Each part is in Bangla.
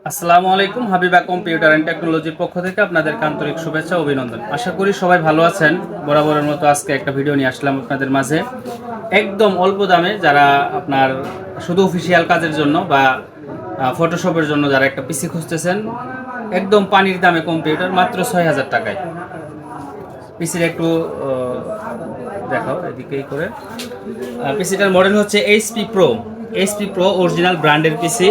আসসালামু আলাইকুম। হাবিবা কম্পিউটার অ্যান্ড টেকনোলজির পক্ষ থেকে আপনাদেরকে আন্তরিক শুভেচ্ছা ও অভিনন্দন। আশা করি সবাই ভালো আছেন। বরাবরের মতো আজকে একটা ভিডিও নিয়ে আসলাম আপনাদের মাঝে। একদম অল্প দামে যারা আপনার শুধু অফিসিয়াল কাজের জন্য বা ফটোশপের জন্য যারা একটা পিসি খুঁজতেছেন, একদম পানির দামে কম্পিউটার মাত্র ৬,০০০ টাকায়। পিসির একটু দেখাও এদিকেই করে। পিসিটার মডেল হচ্ছে এইচপি প্রো অরিজিনাল ব্র্যান্ডের পিসি।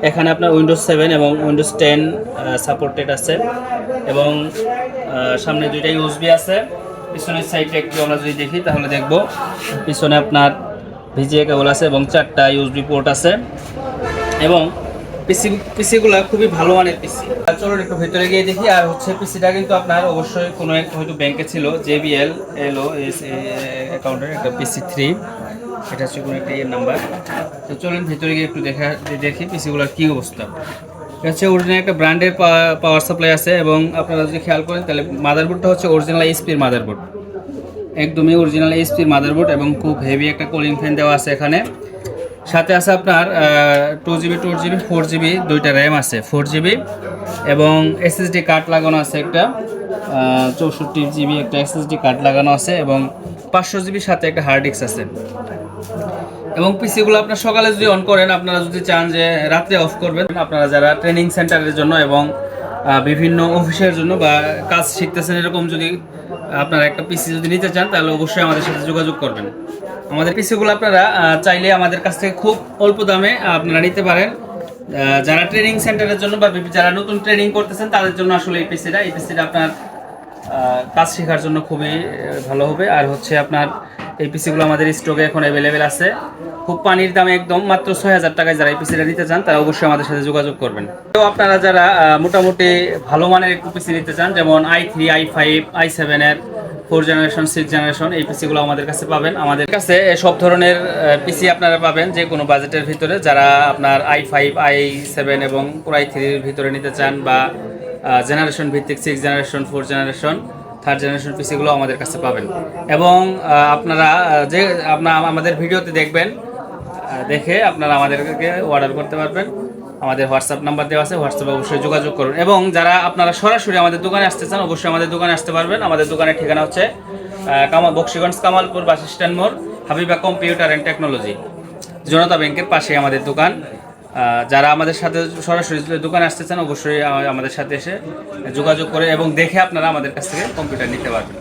এখানে আপনার উইন্ডোজ 7 এবং উইন্ডোজ 10 সাপোর্টেড আছে এবং সামনে দুইটা ইউএসবি আছে। পিছনের সাইডে একটু আমরা যদি দেখি তাহলে দেখব পিছনে আপনার ভিজিএ কেবল আছে এবং 4টা ইউএসবি পোর্ট আছে এবং পিসিগুলো খুবই ভালো মানের পিসি। চলুন একটু ভেতরে গিয়ে দেখি। আর হচ্ছে পিসিটা কিন্তু আপনার অবশ্যই কোনো একটা হয়তো ব্যাংকে ছিল, জেবিএল এলও এস অ্যাকাউন্টের একটা পিসি 3, এটা হচ্ছে কোনো একটা নাম্বার। তো চলুন ভেতরে গিয়ে একটু দেখি পিসিগুলোর কী অবস্থা। এটা হচ্ছে অরিজিনাল একটা ব্র্যান্ডের পাওয়ার সাপ্লাই আছে এবং আপনারা যদি খেয়াল করেন তাহলে মাদারবোর্ডটা হচ্ছে অরিজিনাল এইচপির মাদারবোর্ড, একদমই অরিজিনাল এইচপির মাদারবোর্ড এবং খুব হেভি একটা কুলিং ফ্যান দেওয়া আছে এখানে। সাথে আছে আপনার 2GB 2GB 4GB দুইটা র্যাম আছে, 4GB এবং এসএসডি কার্ড লাগানো আছে একটা, 64GB একটা এসএসডি কার্ড লাগানো আছে এবং 500GB সাথে একটা হার্ড ডিস্ক আছে। এবং পিসিগুলো আপনার সকালে যদি অন করেন, আপনারা যদি চান যে রাত্রে অফ করবেন, আপনারা যারা ট্রেনিং সেন্টারের জন্য এবং বিভিন্ন অফিসের জন্য বা কাজ শিখতেছেন, এরকম যদি আপনারা একটা পিসি যদি নিতে চান তাহলে অবশ্যই আমাদের সাথে যোগাযোগ করবেন। আমাদের পিসিগুলো আপনারা চাইলে আমাদের কাছ থেকে খুব অল্প দামে আপনারা নিতে পারেন। যারা ট্রেনিং সেন্টারের জন্য বা যারা নতুন ট্রেনিং করতেছেন তাদের জন্য আসলে এই পিসিটা আপনার কাজ শেখার জন্য খুবই ভালো হবে। আর হচ্ছে আপনার এই পিসিগুলো আমাদের স্টকে এখন অ্যাভেলেবেল আছে খুব পানির দামে, একদম মাত্র ৬,০০০ টাকায়। যারা এই পিসিটা নিতে চান তারা অবশ্যই আমাদের সাথে যোগাযোগ করবেন। তো আপনারা যারা মোটামুটি ভালো মানের একটু পিসি নিতে চান, যেমন i3 i5 i7 এর 4 জেনারেশন 6 জেনারেশন, এই পিসিগুলো আমাদের কাছে পাবেন। আমাদের কাছে সব ধরনের পিসি আপনারা পাবেন যে কোনো বাজেটের ভিতরে। যারা আপনার i5 i7 এবং i3-র ভিতরে নিতে চান বা জেনারেশন ভিত্তিক 6 জেনারেশন 4 জেনারেশন 3rd জেনারেশন পিসিগুলো আমাদের কাছে পাবেন। এবং আপনারা যে আমাদের ভিডিওতে দেখবেন, দেখে আপনারা আমাদেরকে অর্ডার করতে পারবেন। আমাদের হোয়াটসঅ্যাপ নাম্বার দেওয়া আছে, হোয়াটসঅ্যাপে অবশ্যই যোগাযোগ করুন। এবং যারা আপনারা সরাসরি আমাদের দোকানে আসতে চান অবশ্যই আমাদের দোকানে আসতে পারবেন। আমাদের দোকানের ঠিকানা হচ্ছে বক্সিগঞ্জ কামালপুর বাস স্ট্যান্ড মোড়, হাবিবা কম্পিউটার অ্যান্ড টেকনোলজি, জনতা ব্যাংকের পাশে আমাদের দোকান। যারা আমাদের সাথে সরাসরি দোকানে আসতে চান অবশ্যই আমাদের সাথে এসে যোগাযোগ করে এবং দেখে আপনারা আমাদের কাছ থেকে কম্পিউটার নিতে পারবেন।